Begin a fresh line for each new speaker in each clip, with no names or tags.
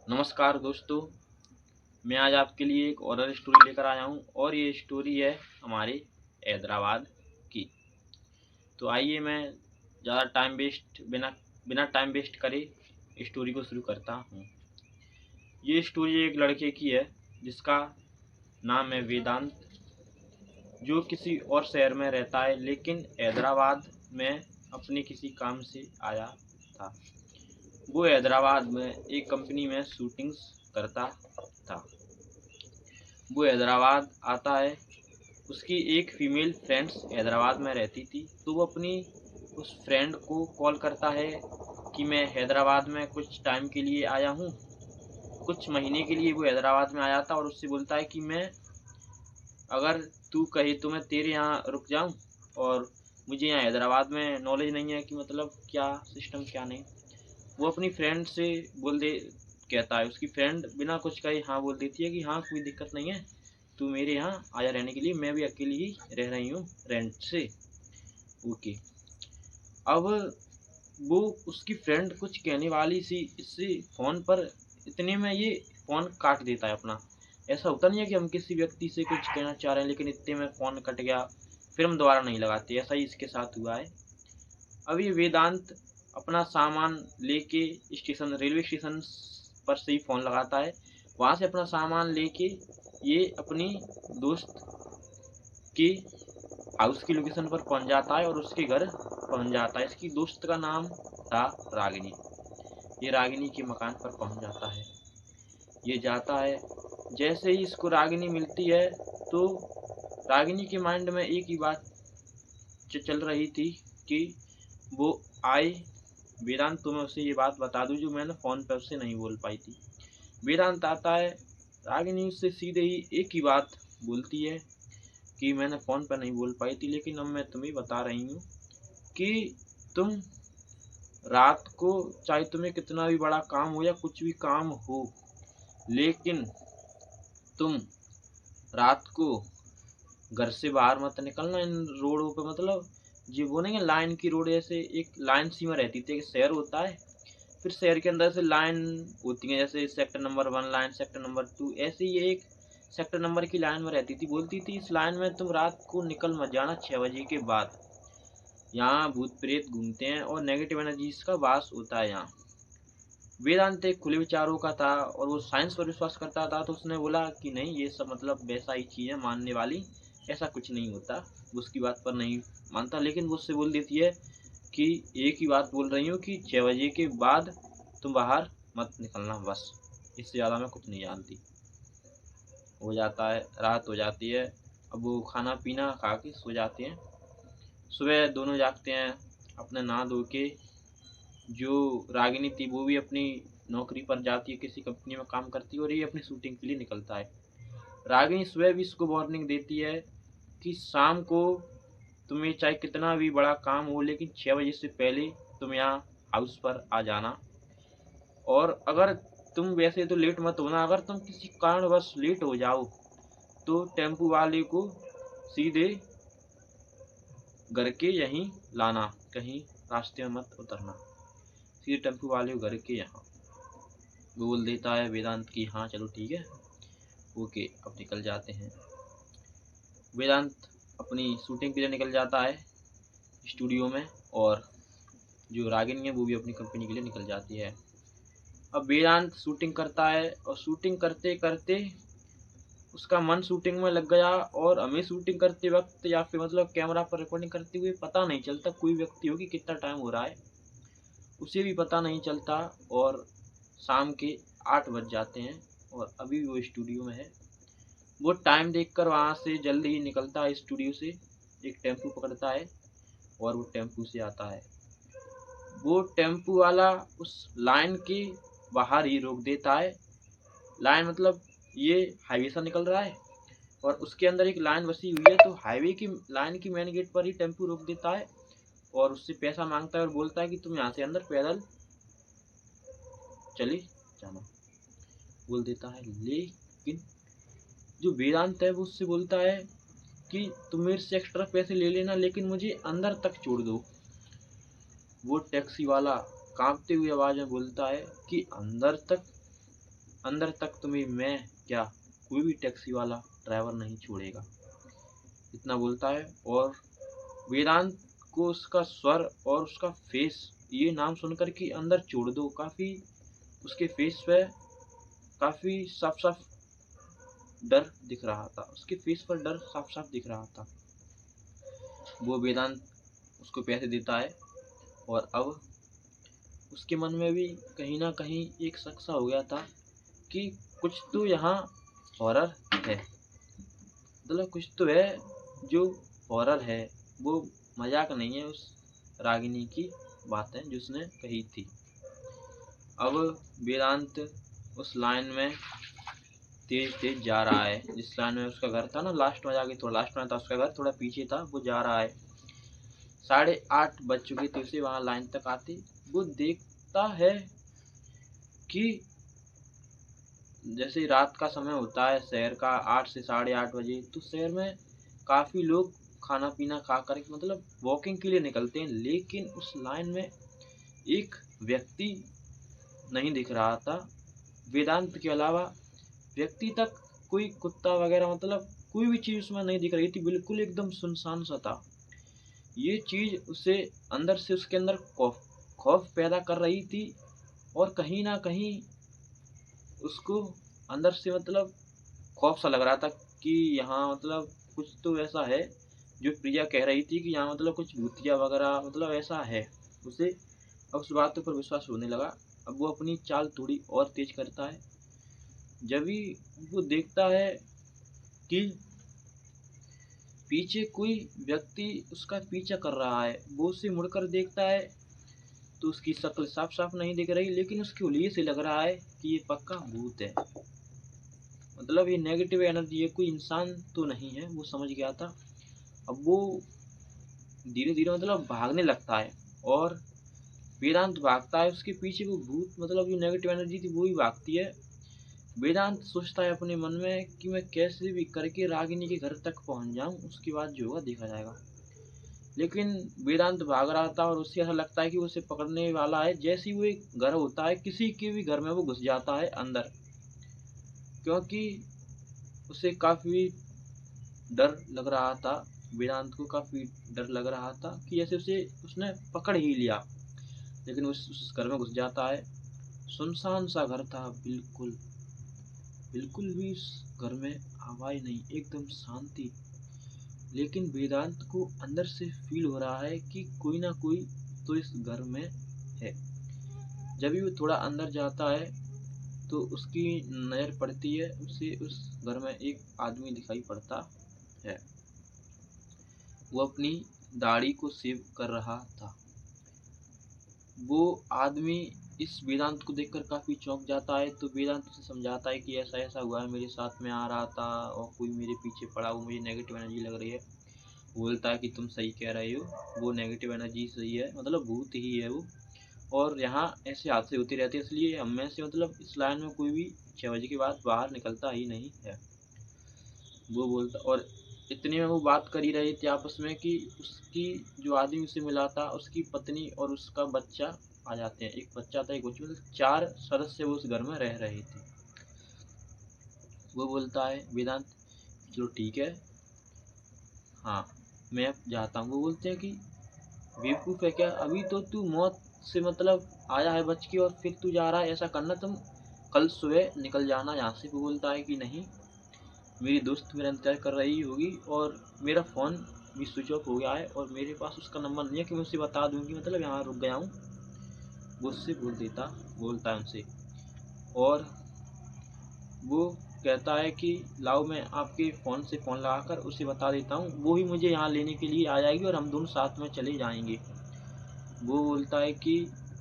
नमस्कार दोस्तों, मैं आज आपके लिए एक हॉरर स्टोरी लेकर आया हूँ और ये स्टोरी है हमारे हैदराबाद की। तो आइए मैं ज़्यादा टाइम वेस्ट बिना बिना टाइम वेस्ट करे स्टोरी को शुरू करता हूँ। ये स्टोरी एक लड़के की है जिसका नाम है वेदांत, जो किसी और शहर में रहता है लेकिन हैदराबाद में अपने किसी काम से आया था। वो हैदराबाद में एक कंपनी में शूटिंग्स करता था। वो हैदराबाद आता है। उसकी एक फीमेल फ्रेंड्स हैदराबाद में रहती थी, तो वो अपनी उस फ्रेंड को कॉल करता है कि मैं हैदराबाद में कुछ टाइम के लिए आया हूँ। कुछ महीने के लिए वो हैदराबाद में आया था और उससे बोलता है कि मैं अगर तू कहे तो मैं तेरे यहाँ रुक जाऊँ, और मुझे यहाँ हैदराबाद में नॉलेज नहीं है कि मतलब क्या सिस्टम क्या नहीं। वो अपनी फ्रेंड से बोल दे कहता है। उसकी फ्रेंड बिना कुछ कहे हाँ बोल देती है कि हाँ कोई दिक्कत नहीं है, तू मेरे यहाँ आया रहने के लिए, मैं भी अकेली ही रह रही हूँ रेंट से। ओके। अब वो उसकी फ्रेंड कुछ कहने वाली सी इससे फ़ोन पर, इतने में ये फ़ोन काट देता है अपना। ऐसा होता नहीं है कि हम किसी व्यक्ति से कुछ कहना चाह रहे हैं लेकिन इतने में फ़ोन कट गया, फिर हम दोबारा नहीं लगाते। ऐसा ही इसके साथ हुआ है। अब ये वेदांत अपना सामान लेके स्टेशन रेलवे स्टेशन पर से ही फ़ोन लगाता है। वहाँ से अपना सामान लेके ये अपनी दोस्त के हाउस की लोकेशन पर पहुंच जाता है और उसके घर पहुंच जाता है। इसकी दोस्त का नाम था रागिनी। ये रागिनी के मकान पर पहुंच जाता है। ये जाता है। जैसे ही इसको रागिनी मिलती है तो रागिनी के माइंड में एक ही बात चल रही थी कि वो आए, वेदांत तो मैं उसे ये बात बता दूं जो मैंने फ़ोन पर उससे नहीं बोल पाई थी। वेदांत आता है। रागिनी उससे सीधे ही एक ही बात बोलती है कि मैंने फ़ोन पर नहीं बोल पाई थी लेकिन अब मैं तुम्हें बता रही हूँ कि तुम रात को, चाहे तुम्हें कितना भी बड़ा काम हो या कुछ भी काम हो, लेकिन तुम रात को घर से बाहर मत निकलना इन रोडों पे। मतलब जो वो नहीं है लाइन की रोड, जैसे एक लाइन सी में रहती थी। एक शहर होता है, फिर शहर के अंदर से लाइन होती है, जैसे sector number 1 line, sector number 2, ऐसे ही एक सेक्टर नंबर की लाइन में रहती थी। बोलती थी इस लाइन में तुम रात को निकल मत जाना 6 बजे के बाद, यहाँ भूत प्रेत घूमते हैं और नेगेटिव एनर्जीज का वास होता है यहाँ। वेदांत एक खुले विचारों का था और वो साइंस पर विश्वास करता था, तो उसने बोला कि नहीं ये सब मतलब वैसा ही चीज़ है मानने वाली, ऐसा कुछ नहीं होता। वो उसकी बात पर नहीं मानता, लेकिन वो उससे बोल देती है कि एक ही बात बोल रही हूँ कि 6 बजे के बाद तुम बाहर मत निकलना, बस इससे ज़्यादा मैं कुछ नहीं जानती। हो जाता है, रात हो जाती है। अब वो खाना पीना खा के सो जाते हैं। सुबह दोनों जागते हैं अपने नहा धो के। जो रागिनी थी वो भी अपनी नौकरी पर जाती है, किसी कंपनी में काम करती है, और ये अपनी शूटिंग के लिए निकलता है। रागिनी सुबह भी इसको वार्निंग देती है कि शाम को तुम्हें चाहे कितना भी बड़ा काम हो लेकिन 6 बजे से पहले तुम यहाँ हाउस पर आ जाना। और अगर तुम वैसे तो लेट मत होना, अगर तुम किसी कारणवश लेट हो जाओ तो टेम्पू वाले को सीधे घर के यहीं लाना, कहीं रास्ते में मत उतरना, सीधे टेम्पू वाले को घर के यहाँ। बोल देता है वेदांत की हाँ चलो ठीक है, ओके। अब निकल जाते हैं। वेदांत अपनी शूटिंग के लिए निकल जाता है स्टूडियो में, और जो रागिनी है वो भी अपनी कंपनी के लिए निकल जाती है। अब वेदांत शूटिंग करता है और शूटिंग करते करते उसका मन शूटिंग में लग गया, और हमें शूटिंग करते वक्त या फिर मतलब कैमरा पर रिकॉर्डिंग करते हुए पता नहीं चलता कोई व्यक्ति हो कि कितना टाइम हो रहा है, उसे भी पता नहीं चलता। और शाम के 8 बज जाते हैं और अभी वो स्टूडियो में है। वो टाइम देखकर वहाँ से जल्दी ही निकलता है स्टूडियो से, एक टेम्पू पकड़ता है और वो टेम्पू से आता है। वो टेम्पू वाला उस लाइन के बाहर ही रोक देता है। लाइन मतलब ये हाईवे से निकल रहा है और उसके अंदर एक लाइन बसी हुई है, तो हाईवे की लाइन की मेन गेट पर ही टेम्पू रोक देता है और उससे पैसा मांगता है और बोलता है कि तुम यहाँ से अंदर पैदल चले जाना, बोल देता है। लेकिन जो वेदांत है वो उससे बोलता है कि तुम मेरे से एक्स्ट्रा पैसे ले लेना लेकिन मुझे अंदर तक छोड़ दो। वो टैक्सी वाला कांपते हुए आवाज में बोलता है कि अंदर तक अंदर तक तुम्हें मैं क्या कोई भी टैक्सी वाला ड्राइवर नहीं छोड़ेगा। इतना बोलता है और वेदांत को उसका स्वर और उसका फेस, ये नाम सुनकर के अंदर छोड़ दो, काफ़ी उसके फेस पे काफ़ी साफ साफ डर दिख रहा था, उसके फेस पर डर साफ साफ दिख रहा था। वो वेदांत उसको पैसे देता है और अब उसके मन में भी कहीं ना कहीं एक शक सा हो गया था कि कुछ तो यहाँ हॉरर है, मतलब कुछ तो है जो हॉरर है। वो मजाक नहीं है उस रागिनी की बातें जो उसने कही थी। अब वेदांत उस लाइन में तेज तेज जा रहा है, जिस लाइन में उसका घर था ना, लास्ट में जाके, थोड़ा लास्ट में था उसका घर, थोड़ा पीछे था, वो जा रहा है। 8:30 बज चुकी थी उसे वहां लाइन तक आती। वो देखता है कि जैसे रात का समय होता है शहर का, 8 से 8:30 बजे, तो शहर में काफी लोग खाना पीना खा कर मतलब वॉकिंग के लिए निकलते हैं, लेकिन उस लाइन में एक व्यक्ति नहीं दिख रहा था वेदांत के अलावा। व्यक्ति तक कोई कुत्ता वगैरह मतलब कोई भी चीज उसमें नहीं दिख रही थी, बिल्कुल एकदम सुनसान सा था। ये चीज उसे अंदर से, उसके अंदर खौफ पैदा कर रही थी और कहीं ना कहीं उसको अंदर से मतलब खौफ सा लग रहा था कि यहाँ मतलब कुछ तो ऐसा है जो प्रिया कह रही थी कि यहाँ मतलब कुछ भूतिया वगैरह मतलब ऐसा है। उसे अब उस बातों पर विश्वास होने लगा। अब वो अपनी चाल थोड़ी और तेज करता है। जब भी वो देखता है कि पीछे कोई व्यक्ति उसका पीछा कर रहा है, वो उसे मुड़कर देखता है तो उसकी शक्ल साफ साफ नहीं दिख रही, लेकिन उसके लिए से लग रहा है कि ये पक्का भूत है, मतलब ये नेगेटिव एनर्जी है, कोई इंसान तो नहीं है, वो समझ गया था। अब वो धीरे धीरे मतलब भागने लगता है और वेदांत भागता है उसके पीछे। वो भूत मतलब जो नेगेटिव एनर्जी थी वो ही भागती है। वेदांत सोचता है अपने मन में कि मैं कैसे भी करके रागिनी के घर तक पहुंच जाऊं, उसके बाद जो होगा देखा जाएगा। लेकिन वेदांत भाग रहा था और उसे ऐसा लगता है कि वो उसे पकड़ने वाला है। जैसे ही वो एक घर होता है, किसी के भी घर में वो घुस जाता है अंदर, क्योंकि उसे काफी डर लग रहा था। वेदांत को काफी डर लग रहा था कि जैसे उसे उसने पकड़ ही लिया। लेकिन उस घर में घुस जाता है। सुनसान सा घर था, बिल्कुल बिल्कुल भी इस घर में आवाज नहीं, एकदम शांति। लेकिन वेदांत को अंदर से फील हो रहा है कि कोई ना कोई तो इस घर में है। जब भी वो थोड़ा अंदर जाता है तो उसकी नजर पड़ती है, उसे उस घर में एक आदमी दिखाई पड़ता है। वो अपनी दाढ़ी को सेव कर रहा था। वो आदमी इस वेदांत को देखकर काफी चौंक जाता है, तो वेदांत उसे समझाता है कि ऐसा ऐसा हुआ है, मेरे साथ में आ रहा था और कोई मेरे पीछे पड़ा, वो मुझे नेगेटिव एनर्जी लग रही है। बोलता है कि तुम सही कह रहे हो, वो नेगेटिव एनर्जी सही है, मतलब भूत ही है वो। और यहाँ ऐसे हादसे होते रहते हैं, इसलिए हम में से मतलब इस लाइन में कोई भी 6 बजे के बाद बाहर निकलता ही नहीं है। वो बोलता, और इतने में वो बात कर ही रहे थे आपस में कि उसकी जो आदमी उसे मिला था, उसकी पत्नी और उसका बच्चा आ जाते हैं। एक बच्चा था, एक बच्ची, मतलब 4 सदस्य वो उस घर में रह रहे थे। वो बोलता है वेदांत, चलो ठीक है, हाँ मैं अब जाता हूँ। वो बोलते हैं कि बेवकूफ़ है क्या, अभी तो तू मौत से मतलब आया है बच के और फिर तू जा रहा है, ऐसा करना तुम कल सुबह निकल जाना यहाँ से। वो बोलता है कि नहीं, मेरी दोस्त मेरा इंतजार कर रही होगी और मेरा फ़ोन भी स्विच ऑफ हो गया है और मेरे पास उसका नंबर नहीं है कि मैं उसे बता दूँ कि मतलब यहाँ रुक गया हूँ। वो उससे बोलता है उनसे, और वो कहता है कि लाओ मैं आपके फ़ोन से फ़ोन लगाकर उसे बता देता हूँ, वो ही मुझे यहाँ लेने के लिए आ जाएगी और हम दोनों साथ में चले जाएंगे। वो बोलता है कि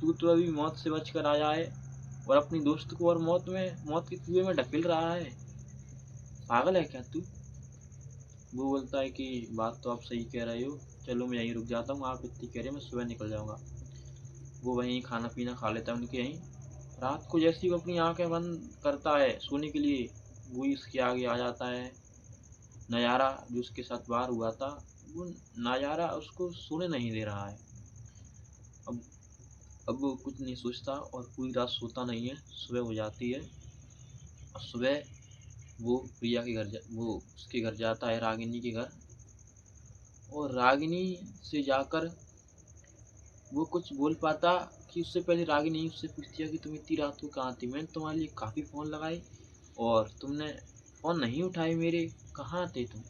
तू तो अभी मौत से बच कर आया है और अपनी दोस्त को और मौत के कुएं में ढकेल रहा है, पागल है क्या तू। वो बोलता है कि बात तो आप सही कह रहे हो, चलो मैं यहीं रुक जाता हूँ, आप इतनी कह रहे हैं, मैं सुबह निकल जाऊँगा। वो वहीं खाना पीना खा लेता है उनके यहीं। रात को जैसे ही वो अपनी आंखें बंद करता है सोने के लिए, वो इसके आगे आ जाता है नज़ारा जो उसके साथ बाहर हुआ था। वो नज़ारा उसको सोने नहीं दे रहा है। अब अब वो कुछ नहीं सोचता और पूरी रात सोता नहीं है। सुबह हो जाती है सुबह वो प्रिया के घर वो उसके घर जाता है, रागिनी के घर, और रागिनी से जाकर वो कुछ बोल पाता कि उससे पहले रागिनी उससे पूछती है कि तुम इतनी रात को कहाँ थी, मैंने तुम्हारे लिए काफ़ी फ़ोन लगाए और तुमने फ़ोन नहीं उठाए मेरे, कहाँ थे तुम।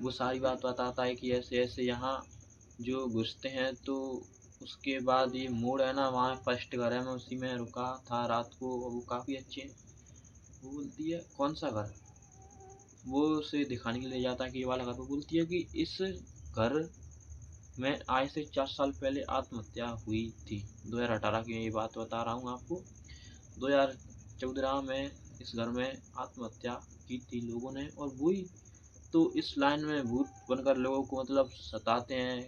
वो सारी बात बताता है कि ऐसे ऐसे यहाँ जो घुसते हैं, तो उसके बाद ये मोड़ है ना, वहाँ फर्स्ट घर है, मैं उसी में रुका था रात को, वो काफ़ी अच्छे हैं। वो बोलती है कौन सा घर, वो उसे दिखाने के लिए जाता है कि ये वाला घर। वो बोलती है कि इस घर में आज से 4 साल पहले आत्महत्या हुई थी। 2018 की ये बात बता रहा हूँ आपको। 2014 में इस घर में आत्महत्या की थी लोगों ने, और वही तो इस लाइन में भूत बनकर लोगों को मतलब सताते हैं,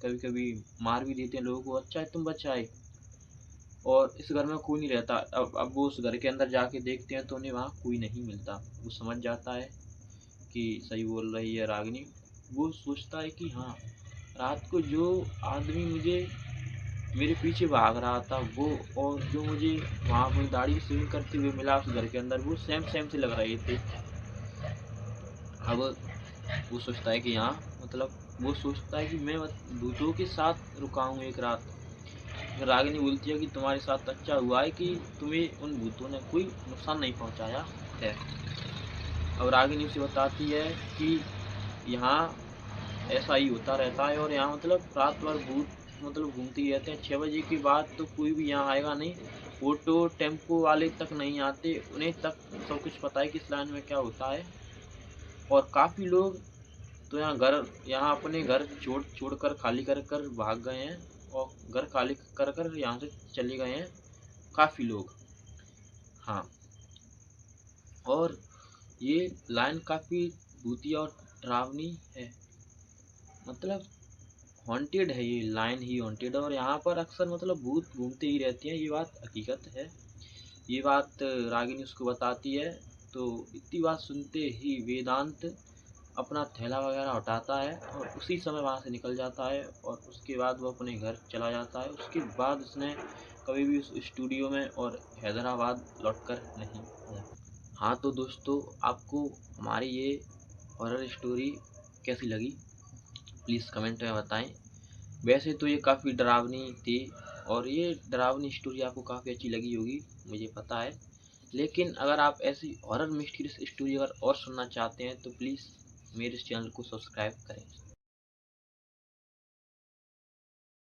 कभी कभी मार भी देते हैं लोगों को। अच्छा है तुम बचाए, और इस घर में कोई नहीं रहता। अब वो उस घर के अंदर जाके देखते हैं तो उन्हें वहाँ कोई नहीं मिलता। वो समझ जाता है कि सही बोल रही है रागिनी। वो सोचता है कि हाँ, रात को जो आदमी मुझे मेरे पीछे भाग रहा था वो, और जो मुझे वहाँ अपनी दाढ़ी की शेविंग करते हुए मिला उस घर के अंदर, वो सेम सेम से लग रहे थे। अब वो सोचता है कि हाँ, मतलब वो सोचता है कि मैं भूतों के साथ रुका हूँ एक रात। फिर रागिनी बोलती है कि तुम्हारे साथ अच्छा हुआ है कि तुम्हें उन भूतों ने कोई नुकसान नहीं पहुँचाया है। अब रागिनी उसे बताती है कि यहाँ ऐसा ही होता रहता है, और यहाँ मतलब रात भर भूत मतलब घूमते ही रहते हैं। 6 बजे के बाद तो कोई भी यहाँ आएगा नहीं, ऑटो टेम्पो वाले तक नहीं आते, उन्हें तक सब कुछ पता है कि इस लाइन में क्या होता है। और काफ़ी लोग तो यहाँ अपने घर छोड़ कर खाली कर कर भाग गए हैं, और घर खाली कर कर यहाँ से चले गए हैं काफ़ी लोग। हाँ, और ये लाइन काफ़ी भूतिया और डरावनी है, मतलब हॉन्टेड है, ये लाइन ही हॉन्टेड है। और यहाँ पर अक्सर मतलब भूत घूमते ही रहते हैं, ये बात हकीकत है। ये बात रागिनी उसको बताती है। तो इतनी बात सुनते ही वेदांत अपना थैला वगैरह उठाता है और उसी समय वहाँ से निकल जाता है, और उसके बाद वो अपने घर चला जाता है। उसके बाद उसने कभी भी उस स्टूडियो में और हैदराबाद लौटकर नहीं आया। हाँ तो दोस्तों, आपको हमारी ये हॉरर स्टोरी कैसी लगी, प्लीज़ कमेंट में बताएं। वैसे तो ये काफ़ी डरावनी थी, और ये डरावनी स्टोरी आपको काफ़ी अच्छी लगी होगी, मुझे पता है। लेकिन अगर आप ऐसी हॉरर मिस्टीरियस स्टोरी अगर और सुनना चाहते हैं तो प्लीज़ मेरे इस चैनल को सब्सक्राइब करें।